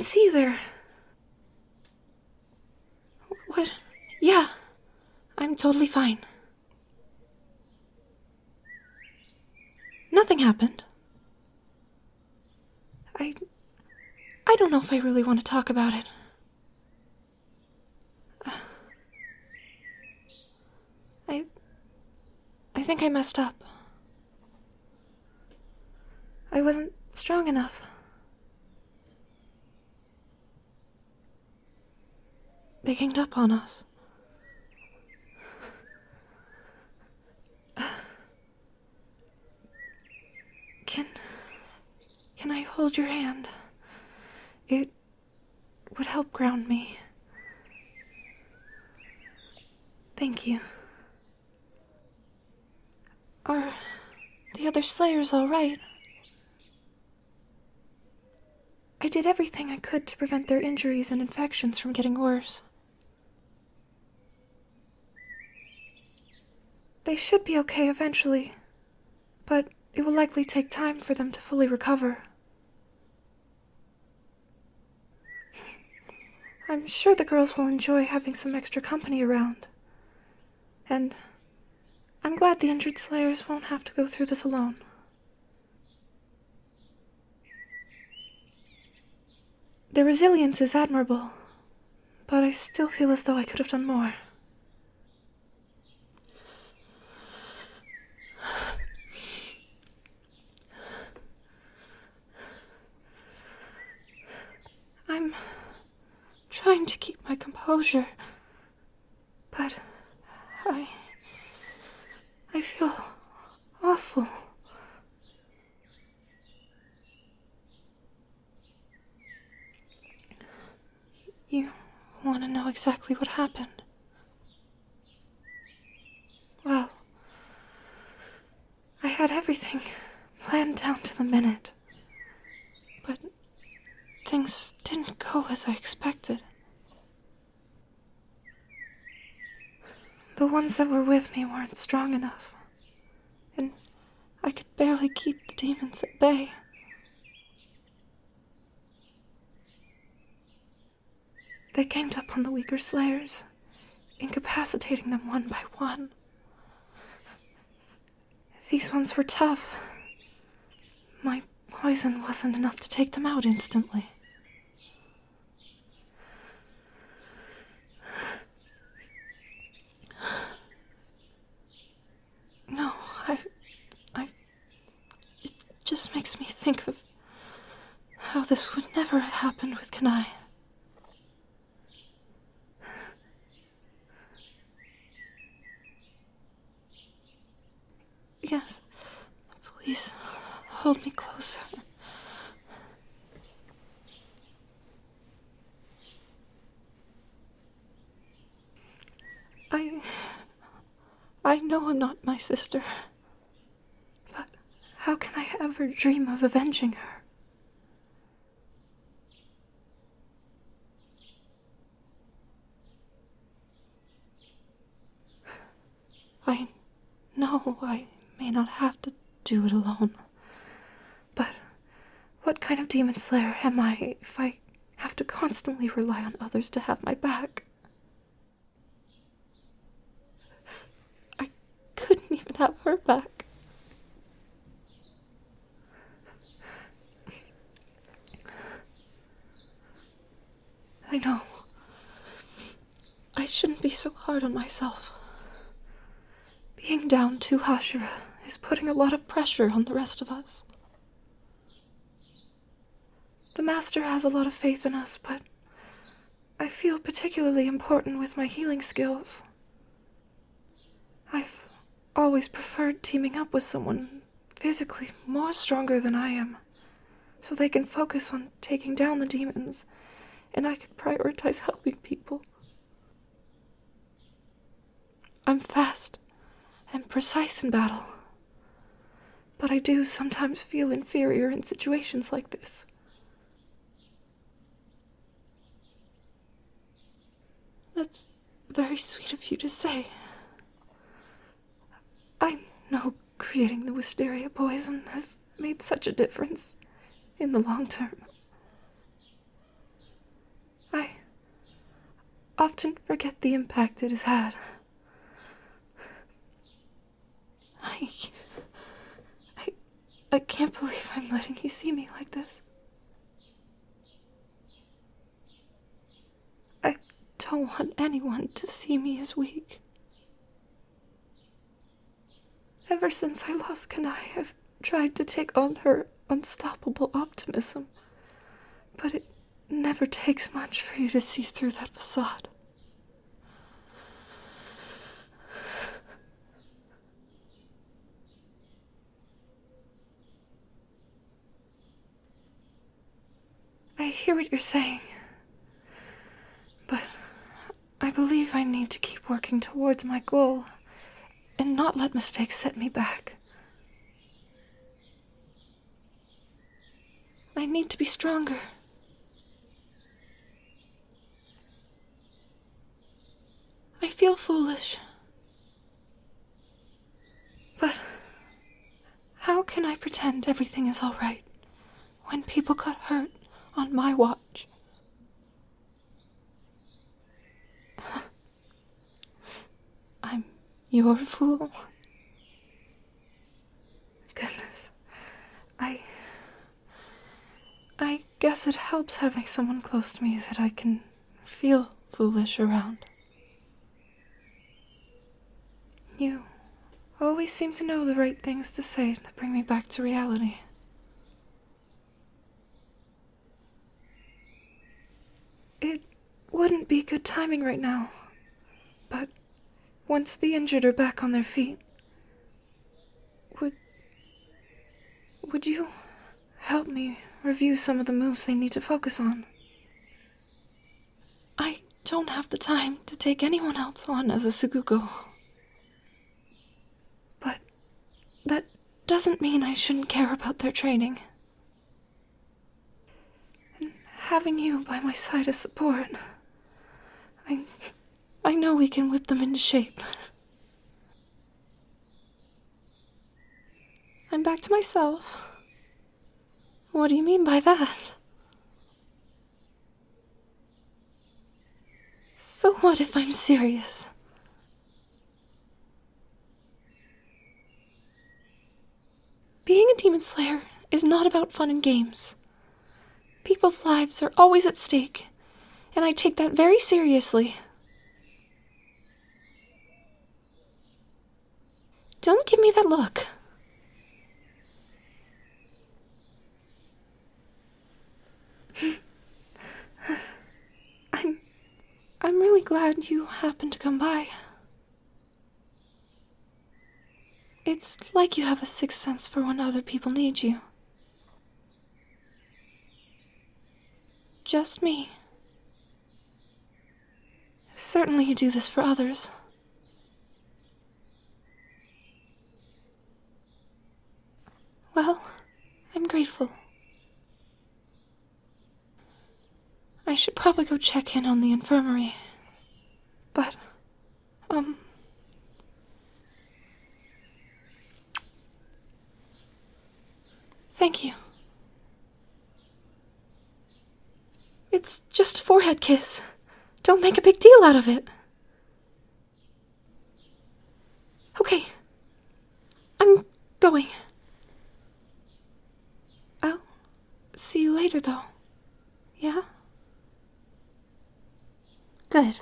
didn't see you there. What? Yeah, I'm totally fine. Nothing happened. I don't know if I really want to talk about it. I think I messed up. I wasn't strong enough. They ganged up on us. Can I hold your hand? It would help ground me. Thank you. Are the other Slayers all right? I did everything I could to prevent their injuries and infections from getting worse. They should be okay eventually, but it will likely take time for them to fully recover. I'm sure the girls will enjoy having some extra company around. And I'm glad the injured Slayers won't have to go through this alone. Their resilience is admirable, but I still feel as though I could have done more. I'm trying to keep my composure, but I feel awful. You want to know exactly what happened? Well, I had everything planned down to the minute, but things didn't go as I expected. The ones that were with me weren't strong enough, and I could barely keep the demons at bay. They ganged up on the weaker Slayers, incapacitating them one by one. These ones were tough. My poison wasn't enough to take them out instantly. No, it just makes me think of how this would never have happened with Kanai. Yes, please, hold me closer. I know I'm not my sister, but how can I ever dream of avenging her? I know I may not have to do it alone, but what kind of demon slayer am I if I have to constantly rely on others to have my back? I couldn't even have her back. I know. I shouldn't be so hard on myself. Being down 2 Hashira is putting a lot of pressure on the rest of us. The Master has a lot of faith in us, but I feel particularly important with my healing skills. I've always preferred teaming up with someone physically more stronger than I am, so they can focus on taking down the demons, and I can prioritize helping people. I'm fast and precise in battle, but I do sometimes feel inferior in situations like this. That's very sweet of you to say. I know creating the wisteria poison has made such a difference in the long term. often forget the impact it has had. I can't believe I'm letting you see me like this. I don't want anyone to see me as weak. Ever since I lost Kanai, I've tried to take on her unstoppable optimism, but it never takes much for you to see through that facade. I hear what you're saying, but I believe I need to keep working towards my goal and not let mistakes set me back. I need to be stronger. I feel foolish. But how can I pretend everything is all right when people got hurt on my watch? I'm your fool. Goodness. I guess it helps having someone close to me that I can feel foolish around. You always seem to know the right things to say that bring me back to reality. It wouldn't be good timing right now, but once the injured are back on their feet, would you help me review some of the moves they need to focus on? I don't have the time to take anyone else on as a Suguko. But that doesn't mean I shouldn't care about their training. And having you by my side as support, I know we can whip them into shape. I'm back to myself. What do you mean by that? So what if I'm serious? Being a demon slayer is not about fun and games. People's lives are always at stake, and I take that very seriously. Don't give me that look. I'm really glad you happened to come by. It's like you have a sixth sense for when other people need you. Just me. Certainly you do this for others. Well, I'm grateful. I should probably go check in on the infirmary. But, thank you. It's just a forehead kiss. Don't make a big deal out of it. Okay. I'm going. I'll see you later, though. Yeah? Good.